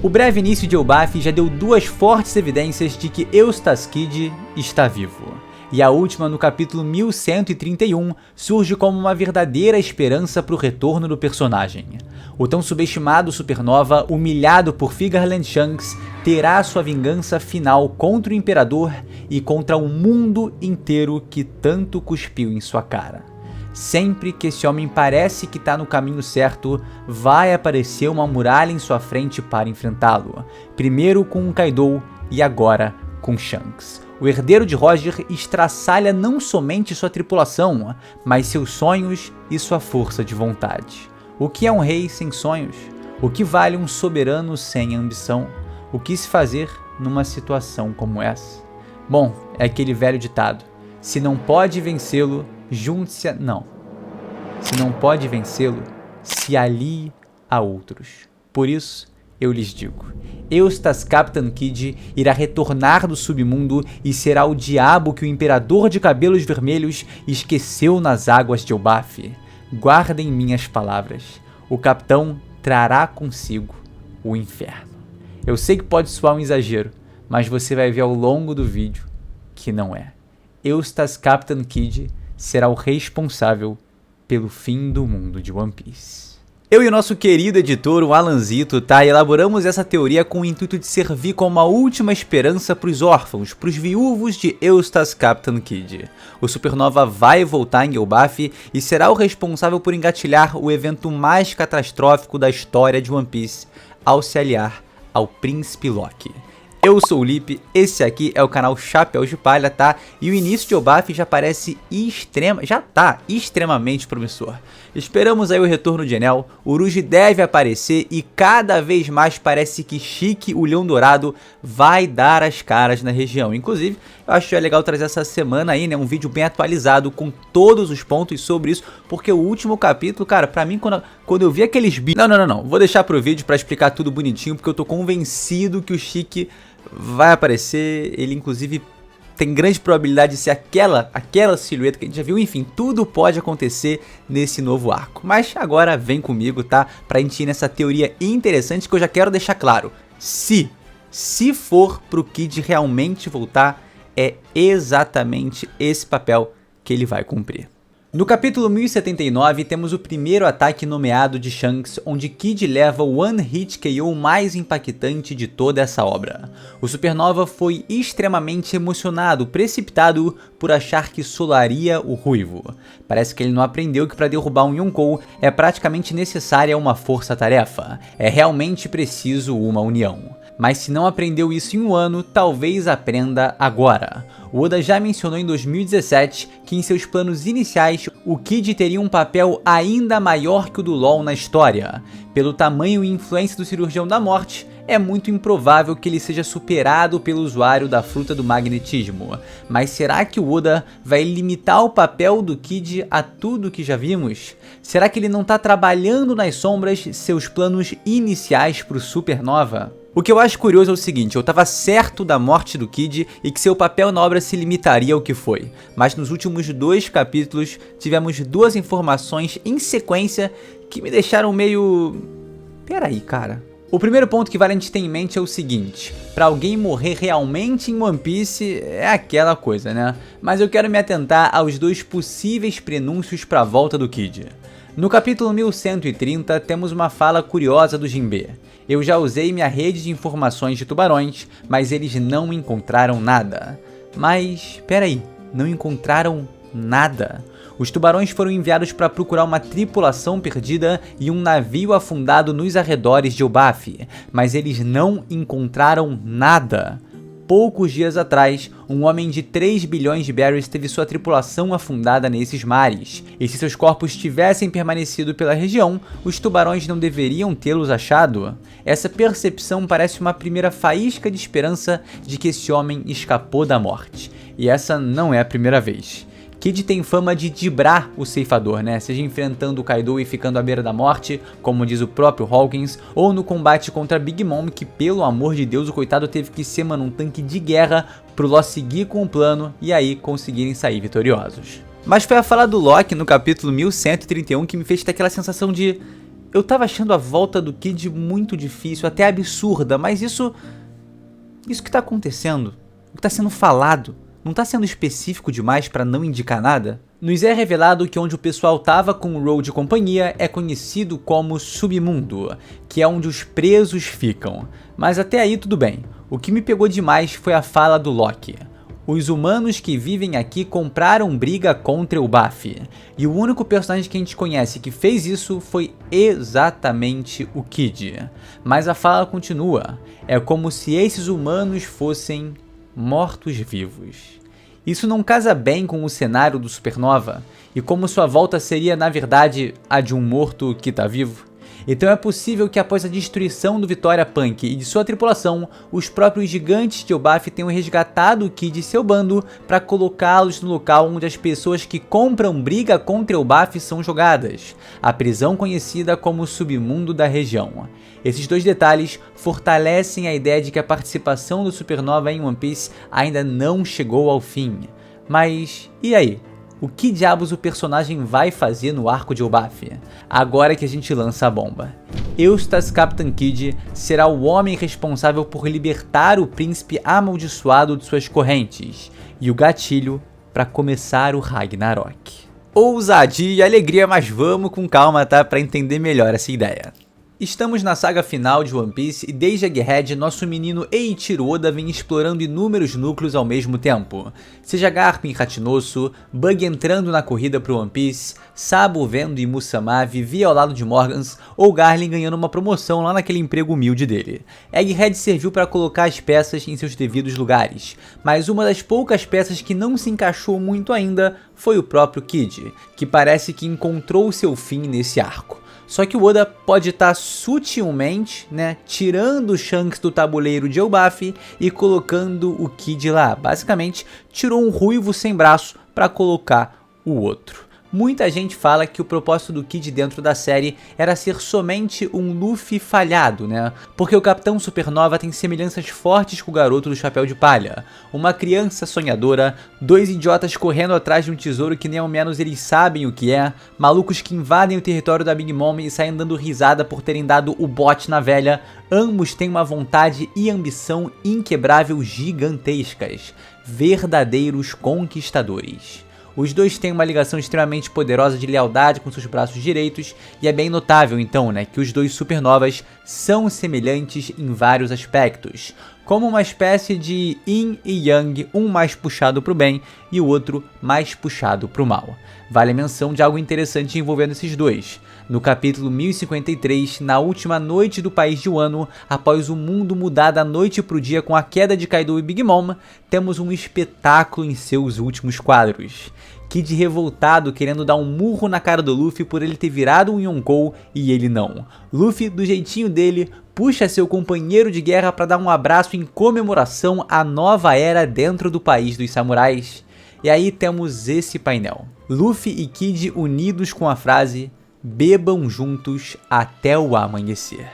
O breve início de Elbaf já deu duas fortes evidências de que Eustace Kid está vivo. E a última, no capítulo 1131, surge como uma verdadeira esperança para o retorno do personagem. O tão subestimado Supernova, humilhado por Figarland Shanks, terá sua vingança final contra o Imperador e contra o mundo inteiro que tanto cuspiu em sua cara. Sempre que esse homem parece que está no caminho certo, vai aparecer uma muralha em sua frente para enfrentá-lo. Primeiro com Kaido e agora com Shanks. O herdeiro de Roger estraçalha não somente sua tripulação, mas seus sonhos e sua força de vontade. O que é um rei sem sonhos? O que vale um soberano sem ambição? O que se fazer numa situação como essa? Bom, é aquele velho ditado: se não pode vencê-lo, junte-se a... Não. Se não pode vencê-lo, se alie a outros. Por isso, eu lhes digo: Eustace Captain Kid irá retornar do submundo e será o diabo que o Imperador de Cabelos Vermelhos esqueceu nas águas de Elbaf. Guardem minhas palavras. O capitão trará consigo o inferno. Eu sei que pode soar um exagero, mas você vai ver ao longo do vídeo que não é. Eustace Captain Kid será o responsável pelo fim do mundo de One Piece. Eu e o nosso querido editor, o Alanzito, elaboramos essa teoria com o intuito de servir como uma última esperança para os órfãos, para os viúvos de Eustace Captain Kid. O Supernova vai voltar em Elbaf e será o responsável por engatilhar o evento mais catastrófico da história de One Piece, ao se aliar ao Príncipe Loki. Eu sou o Lipe, esse aqui é o canal Chapéu de Palha, tá? E o início de Elbaf já parece extremamente promissor. Esperamos aí o retorno de Enel, o Uruji deve aparecer e cada vez mais parece que Chique, o Leão Dourado, vai dar as caras na região. Inclusive, eu acho que é legal trazer essa semana aí, né, um vídeo bem atualizado com todos os pontos sobre isso, porque o último capítulo, cara, pra mim, quando eu vi aqueles bichos... Não, vou deixar pro vídeo pra explicar tudo bonitinho, porque eu tô convencido que o Chique vai aparecer. Ele inclusive tem grande probabilidade de ser aquela silhueta que a gente já viu. Enfim, tudo pode acontecer nesse novo arco. Mas agora vem comigo, tá? Pra gente ir nessa teoria interessante que eu já quero deixar claro. Se for pro Kid realmente voltar, é exatamente esse papel que ele vai cumprir. No capítulo 1079 temos o primeiro ataque nomeado de Shanks, onde Kid leva o One Hit KO mais impactante de toda essa obra. O Supernova foi extremamente emocionado, precipitado por achar que solaria o Ruivo. Parece que ele não aprendeu que para derrubar um Yonkou é praticamente necessária uma força-tarefa, é realmente preciso uma união. Mas se não aprendeu isso em um ano, talvez aprenda agora. O Oda já mencionou em 2017 que em seus planos iniciais o Kid teria um papel ainda maior que o do LoL na história. Pelo tamanho e influência do Cirurgião da Morte, é muito improvável que ele seja superado pelo usuário da Fruta do Magnetismo. Mas será que o Oda vai limitar o papel do Kid a tudo que já vimos? Será que ele não está trabalhando nas sombras seus planos iniciais para o Supernova? O que eu acho curioso é o seguinte: eu tava certo da morte do Kid e que seu papel na obra se limitaria ao que foi, mas nos últimos 2 capítulos tivemos 2 informações em sequência que me deixaram meio... Peraí, cara. O primeiro ponto que vale a gente ter em mente é o seguinte: pra alguém morrer realmente em One Piece é aquela coisa, né? Mas eu quero me atentar aos 2 possíveis prenúncios pra volta do Kid. No capítulo 1130 temos uma fala curiosa do Jinbe. Eu já usei minha rede de informações de tubarões, mas eles não encontraram nada. Mas, peraí, não encontraram nada? Os tubarões foram enviados para procurar uma tripulação perdida e um navio afundado nos arredores de Elbaf, mas eles não encontraram nada. Poucos dias atrás, um homem de 3 bilhões de berries teve sua tripulação afundada nesses mares. E se seus corpos tivessem permanecido pela região, os tubarões não deveriam tê-los achado? Essa percepção parece uma primeira faísca de esperança de que esse homem escapou da morte. E essa não é a primeira vez. Kid tem fama de dibrar o ceifador, né? Seja enfrentando o Kaido e ficando à beira da morte, como diz o próprio Hawkins, ou no combate contra Big Mom, que pelo amor de Deus o coitado teve que ser, mano, um tanque de guerra pro Law seguir com o plano e aí conseguirem sair vitoriosos. Mas foi a fala do Loki no capítulo 1131 que me fez ter aquela sensação de... eu tava achando a volta do Kid muito difícil, até absurda, mas isso que tá acontecendo, o que tá sendo falado, não tá sendo específico demais pra não indicar nada? Nos é revelado que onde o pessoal tava com o Road e companhia é conhecido como Submundo, que é onde os presos ficam. Mas até aí tudo bem. O que me pegou demais foi a fala do Loki. Os humanos que vivem aqui compraram briga contra o Elbaf. E o único personagem que a gente conhece que fez isso foi exatamente o Kid. Mas a fala continua. É como se esses humanos fossem mortos-vivos. Isso não casa bem com o cenário do Supernova, e como sua volta seria na verdade a de um morto que tá vivo. Então é possível que após a destruição do Vitória Punk e de sua tripulação, os próprios gigantes de Elbaf tenham resgatado o Kid e seu bando para colocá-los no local onde as pessoas que compram briga contra Elbaf são jogadas, a prisão conhecida como o Submundo da região. Esses dois detalhes fortalecem a ideia de que a participação do Supernova em One Piece ainda não chegou ao fim. Mas e aí? O que diabos o personagem vai fazer no arco de Elbaf? Agora que a gente lança a bomba. Eustace Captain Kidd será o homem responsável por libertar o príncipe amaldiçoado de suas correntes, e o gatilho para começar o Ragnarok. Ousadia e alegria, mas vamos com calma, tá? Para entender melhor essa ideia. Estamos na saga final de One Piece e desde Egghead, nosso menino Eiichiro Oda vem explorando inúmeros núcleos ao mesmo tempo. Seja Garp em Ratinosso, Bug entrando na corrida pro One Piece, Sabo vendo em Musama vivia ao lado de Morgans, ou Garlin ganhando uma promoção lá naquele emprego humilde dele. Egghead serviu para colocar as peças em seus devidos lugares, mas uma das poucas peças que não se encaixou muito ainda foi o próprio Kid, que parece que encontrou seu fim nesse arco. Só que o Oda pode estar sutilmente, tirando o Shanks do tabuleiro de Elbaf e colocando o Kid lá. Basicamente, tirou um ruivo sem braço para colocar o outro. Muita gente fala que o propósito do Kid dentro da série era ser somente um Luffy falhado, Porque o Capitão Supernova tem semelhanças fortes com o garoto do chapéu de palha. Uma criança sonhadora, dois idiotas correndo atrás de um tesouro que nem ao menos eles sabem o que é, malucos que invadem o território da Big Mom e saem dando risada por terem dado o bote na velha. Ambos têm uma vontade e ambição inquebrável gigantescas, verdadeiros conquistadores. Os dois têm uma ligação extremamente poderosa de lealdade com seus braços direitos, e é bem notável então, que os dois supernovas são semelhantes em vários aspectos, como uma espécie de yin e yang, um mais puxado para o bem e o outro mais puxado para o mal. Vale a menção de algo interessante envolvendo esses dois. No capítulo 1053, na última noite do país de Wano, após o mundo mudar da noite para o dia com a queda de Kaido e Big Mom, temos um espetáculo em seus últimos quadros. Kid revoltado querendo dar um murro na cara do Luffy por ele ter virado um Yonkou e ele não. Luffy, do jeitinho dele, puxa seu companheiro de guerra para dar um abraço em comemoração à nova era dentro do país dos samurais. E aí temos esse painel. Luffy e Kid unidos com a frase: bebam juntos até o amanhecer.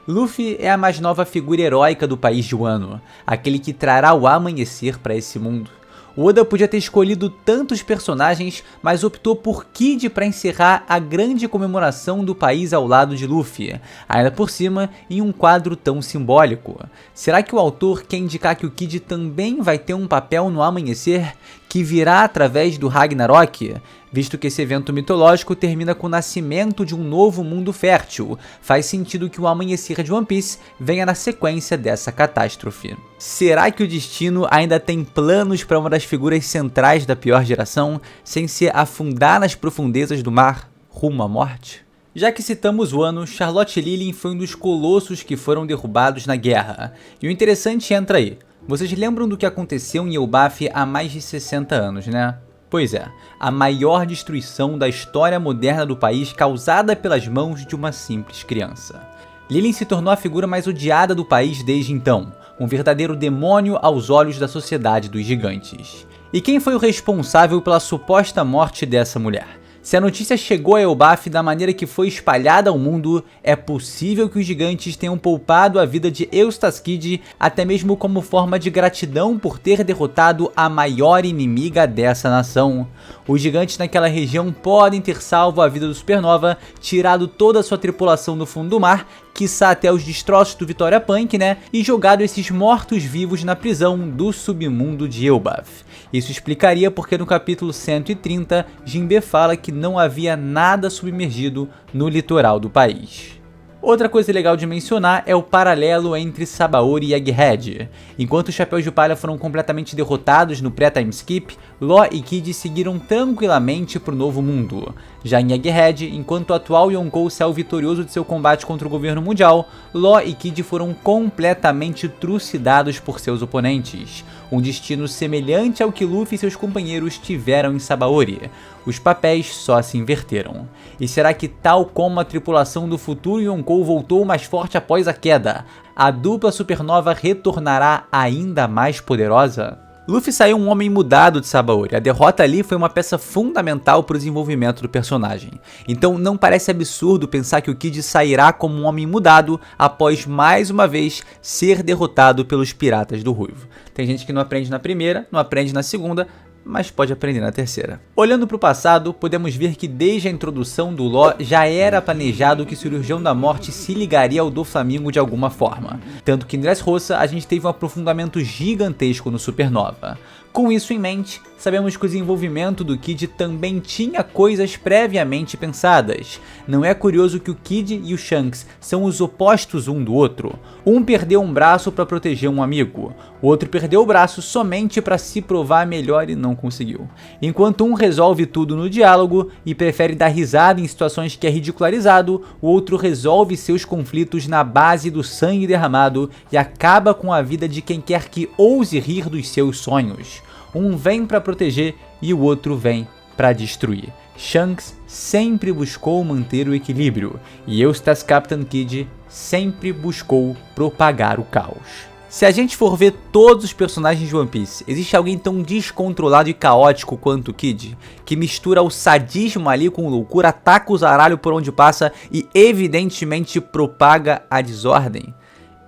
Luffy é a mais nova figura heróica do país de Wano, aquele que trará o amanhecer para esse mundo. O Oda podia ter escolhido tantos personagens, mas optou por Kid para encerrar a grande comemoração do país ao lado de Luffy, ainda por cima em um quadro tão simbólico. Será que o autor quer indicar que o Kid também vai ter um papel no amanhecer, que virá através do Ragnarok? Visto que esse evento mitológico termina com o nascimento de um novo mundo fértil, faz sentido que o amanhecer de One Piece venha na sequência dessa catástrofe. Será que o destino ainda tem planos para uma das figuras centrais da pior geração, sem se afundar nas profundezas do mar, rumo à morte? Já que citamos Wano, Charlotte Lillian foi um dos colossos que foram derrubados na guerra. E o interessante entra aí. Vocês lembram do que aconteceu em Elbaf há mais de 60 anos, né? Pois é, a maior destruição da história moderna do país causada pelas mãos de uma simples criança. Lillian se tornou a figura mais odiada do país desde então, um verdadeiro demônio aos olhos da sociedade dos gigantes. E quem foi o responsável pela suposta morte dessa mulher? Se a notícia chegou a Elbaf da maneira que foi espalhada ao mundo, é possível que os gigantes tenham poupado a vida de Eustas Kid, até mesmo como forma de gratidão por ter derrotado a maior inimiga dessa nação. Os gigantes naquela região podem ter salvo a vida do Supernova, tirado toda a sua tripulação do fundo do mar, quiçá até os destroços do Vitória Punk, né? E jogado esses mortos-vivos na prisão do submundo de Elbaf. Isso explicaria porque no capítulo 130, Jinbe fala que não havia nada submergido no litoral do país. Outra coisa legal de mencionar é o paralelo entre Sabaody e Egghead. Enquanto os Chapéus de Palha foram completamente derrotados no pré-time skip, Law e Kid seguiram tranquilamente para o Novo Mundo. Já em Egghead, enquanto o atual Yonkou saiu vitorioso de seu combate contra o governo mundial, Law e Kid foram completamente trucidados por seus oponentes. Um destino semelhante ao que Luffy e seus companheiros tiveram em Sabaody. Os papéis só se inverteram. E será que, tal como a tripulação do futuro Yonkou voltou mais forte após a queda, a dupla supernova retornará ainda mais poderosa? Luffy saiu um homem mudado de Sabaody. A derrota ali foi uma peça fundamental para o desenvolvimento do personagem. Então não parece absurdo pensar que o Kid sairá como um homem mudado após mais uma vez ser derrotado pelos Piratas do Ruivo. Tem gente que não aprende na primeira, não aprende na segunda, mas pode aprender na terceira. Olhando para o passado, podemos ver que desde a introdução do Law já era planejado que o Cirurgião da Morte se ligaria ao Doflamingo de alguma forma. Tanto que em Dressrosa a gente teve um aprofundamento gigantesco no Supernova. Com isso em mente, sabemos que o desenvolvimento do Kid também tinha coisas previamente pensadas. Não é curioso que o Kid e o Shanks são os opostos um do outro? Um perdeu um braço para proteger um amigo, o outro perdeu o braço somente para se provar melhor e não conseguiu. Enquanto um resolve tudo no diálogo e prefere dar risada em situações que é ridicularizado, o outro resolve seus conflitos na base do sangue derramado e acaba com a vida de quem quer que ouse rir dos seus sonhos. Um vem para proteger e o outro vem para destruir. Shanks sempre buscou manter o equilíbrio e Eustace Captain Kid sempre buscou propagar o caos. Se a gente for ver todos os personagens de One Piece, existe alguém tão descontrolado e caótico quanto o Kid? Que mistura o sadismo ali com loucura, ataca o zaralho por onde passa e evidentemente propaga a desordem?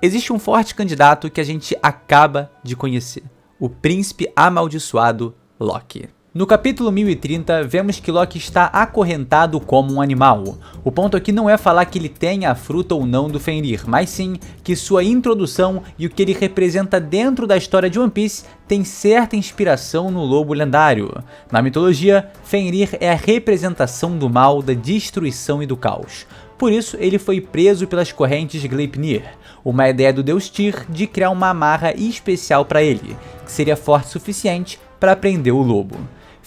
Existe um forte candidato que a gente acaba de conhecer. O príncipe amaldiçoado Loki. No capítulo 1030, vemos que Loki está acorrentado como um animal. O ponto aqui não é falar que ele tenha a fruta ou não do Fenrir, mas sim que sua introdução e o que ele representa dentro da história de One Piece tem certa inspiração no lobo lendário. Na mitologia, Fenrir é a representação do mal, da destruição e do caos. Por isso, ele foi preso pelas correntes Gleipnir, uma ideia do deus Tyr de criar uma amarra especial para ele, que seria forte o suficiente para prender o lobo.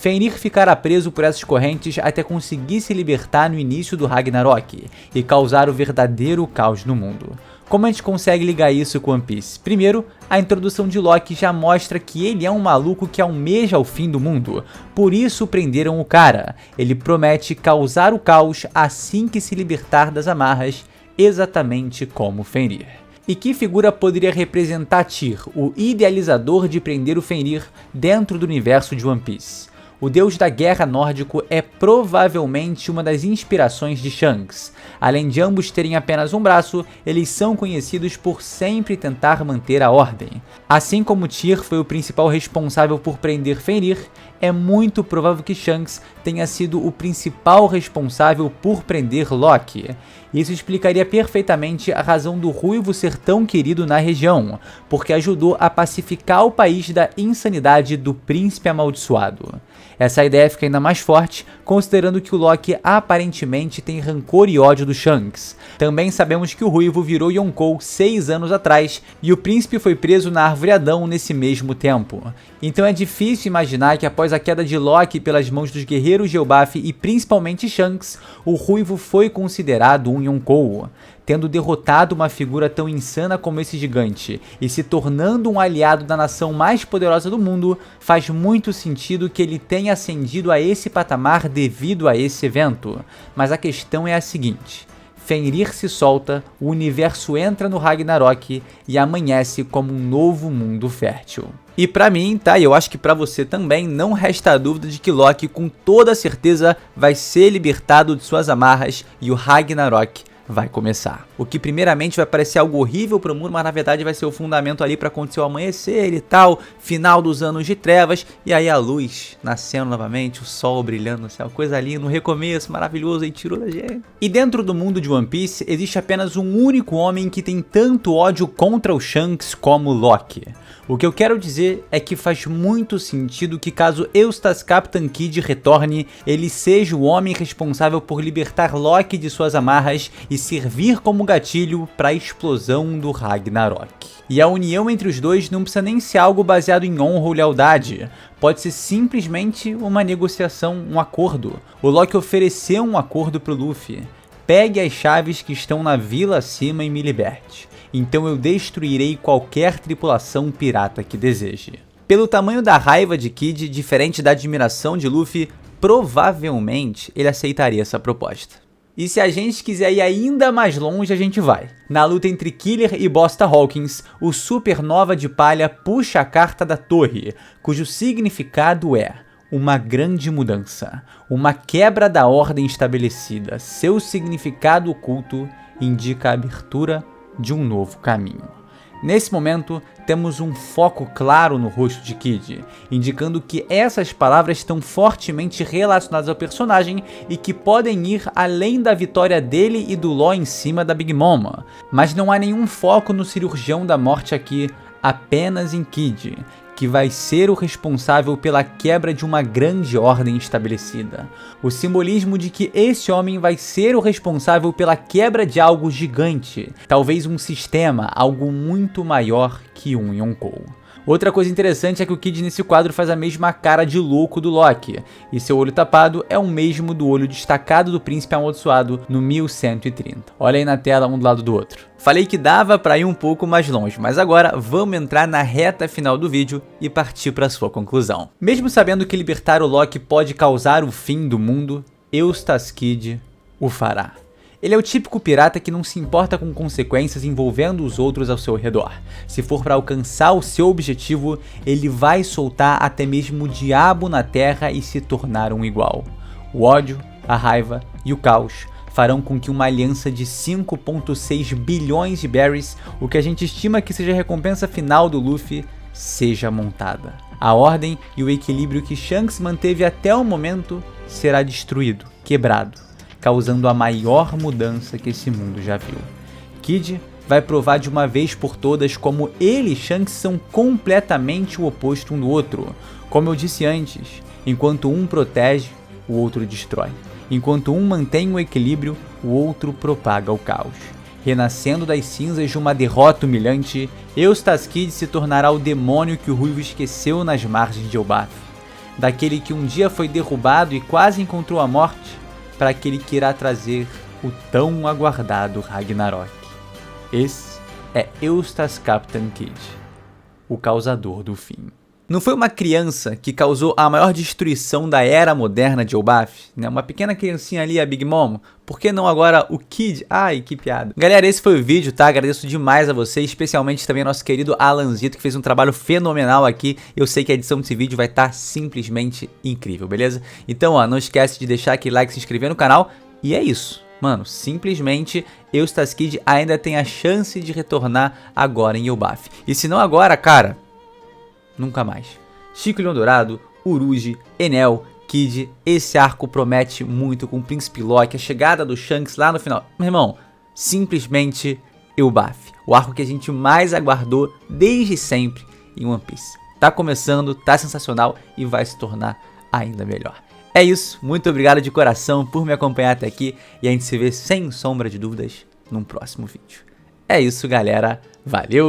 Fenrir ficará preso por essas correntes até conseguir se libertar no início do Ragnarok e causar o verdadeiro caos no mundo. Como a gente consegue ligar isso com One Piece? Primeiro, a introdução de Loki já mostra que ele é um maluco que almeja o fim do mundo, por isso prenderam o cara. Ele promete causar o caos assim que se libertar das amarras, exatamente como Fenrir. E que figura poderia representar Tyr, o idealizador de prender o Fenrir dentro do universo de One Piece? O deus da guerra nórdico é provavelmente uma das inspirações de Shanks. Além de ambos terem apenas um braço, eles são conhecidos por sempre tentar manter a ordem. Assim como Tyr foi o principal responsável por prender Fenrir, é muito provável que Shanks tenha sido o principal responsável por prender Loki. Isso explicaria perfeitamente a razão do Ruivo ser tão querido na região, porque ajudou a pacificar o país da insanidade do príncipe amaldiçoado. Essa ideia fica ainda mais forte, considerando que o Loki aparentemente tem rancor e ódio do Shanks. Também sabemos que o Ruivo virou Yonkou 6 anos atrás, e o príncipe foi preso na Árvore Adão nesse mesmo tempo. Então é difícil imaginar que após a queda de Loki pelas mãos dos guerreiros de Elbaf e principalmente Shanks, o Ruivo foi considerado um Yonkou. Tendo derrotado uma figura tão insana como esse gigante e se tornando um aliado da nação mais poderosa do mundo, faz muito sentido que ele tenha ascendido a esse patamar devido a esse evento. Mas a questão é a seguinte: Fenrir se solta, o universo entra no Ragnarok e amanhece como um novo mundo fértil. E pra mim, tá, e eu acho que pra você também, não resta dúvida de que Loki com toda certeza vai ser libertado de suas amarras e o Ragnarok vai começar. O que primeiramente vai parecer algo horrível pro mundo, mas na verdade vai ser o fundamento ali para acontecer o amanhecer e tal, final dos anos de trevas, e aí a luz nascendo novamente, o sol brilhando no céu, coisa linda, um recomeço maravilhoso aí tirou da gente. E dentro do mundo de One Piece existe apenas um único homem que tem tanto ódio contra o Shanks como Loki. O que eu quero dizer é que faz muito sentido que caso Eustace Captain Kidd retorne, ele seja o homem responsável por libertar Loki de suas amarras e servir como gatilho para a explosão do Ragnarok. E a união entre os dois não precisa nem ser algo baseado em honra ou lealdade, pode ser simplesmente uma negociação, um acordo. O Loki ofereceu um acordo pro Luffy: pegue as chaves que estão na vila acima e me liberte. Então eu destruirei qualquer tripulação pirata que deseje. Pelo tamanho da raiva de Kidd, diferente da admiração de Luffy, provavelmente ele aceitaria essa proposta. E se a gente quiser ir ainda mais longe, a gente vai. Na luta entre Killer e Bosta Hawkins, o Supernova de Palha puxa a carta da torre, cujo significado é uma grande mudança, uma quebra da ordem estabelecida. Seu significado oculto indica a abertura de um novo caminho. Nesse momento, temos um foco claro no rosto de Kidd, indicando que essas palavras estão fortemente relacionadas ao personagem e que podem ir além da vitória dele e do Law em cima da Big Mom. Mas não há nenhum foco no cirurgião da morte aqui, apenas em Kidd, que vai ser o responsável pela quebra de uma grande ordem estabelecida. O simbolismo de que esse homem vai ser o responsável pela quebra de algo gigante, talvez um sistema, algo muito maior que um Yonkou. Outra coisa interessante é que o Kidd nesse quadro faz a mesma cara de louco do Loki, e seu olho tapado é o mesmo do olho destacado do Príncipe Amaldiçoado no 1130. Olha aí na tela, um do lado do outro. Falei que dava pra ir um pouco mais longe, mas agora vamos entrar na reta final do vídeo e partir para sua conclusão. Mesmo sabendo que libertar o Loki pode causar o fim do mundo, Eustace Kidd o fará. Ele é o típico pirata que não se importa com consequências envolvendo os outros ao seu redor. Se for para alcançar o seu objetivo, ele vai soltar até mesmo o diabo na terra e se tornar um igual. O ódio, a raiva e o caos farão com que uma aliança de 5,6 bilhões de berries, o que a gente estima que seja a recompensa final do Luffy, seja montada. A ordem e o equilíbrio que Shanks manteve até o momento será destruído, quebrado, causando a maior mudança que esse mundo já viu. Kidd vai provar de uma vez por todas como ele e Shanks são completamente o oposto um do outro. Como eu disse antes, enquanto um protege, o outro destrói. Enquanto um mantém o equilíbrio, o outro propaga o caos. Renascendo das cinzas de uma derrota humilhante, Eustace Kidd se tornará o demônio que o Ruivo esqueceu nas margens de Elbaf. Daquele que um dia foi derrubado e quase encontrou a morte, para aquele que irá trazer o tão aguardado Ragnarok. Esse é Eustace Captain Kidd, o causador do fim. Não foi uma criança que causou a maior destruição da era moderna de Elbaf, né? Uma pequena criancinha ali, a Big Mom. Por que não agora o Kidd? Ai, que piada. Galera, esse foi o vídeo, tá? Agradeço demais a vocês, especialmente também ao nosso querido Alanzito, que fez um trabalho fenomenal aqui. Eu sei que a edição desse vídeo vai estar simplesmente incrível, beleza? Então, ó, não esquece de deixar aquele like, se inscrever no canal. E é isso. Mano, simplesmente Eustace Kidd ainda tem a chance de retornar agora em Elbaf. E se não agora, cara, nunca mais. Chico Leão Dourado, Uruji, Enel, Kidd, esse arco promete muito com o Príncipe Loki, a chegada do Shanks lá no final. Meu irmão, simplesmente Elbaf, o arco que a gente mais aguardou desde sempre em One Piece. Tá começando, tá sensacional e vai se tornar ainda melhor. É isso, muito obrigado de coração por me acompanhar até aqui e a gente se vê sem sombra de dúvidas num próximo vídeo. É isso, galera, valeu!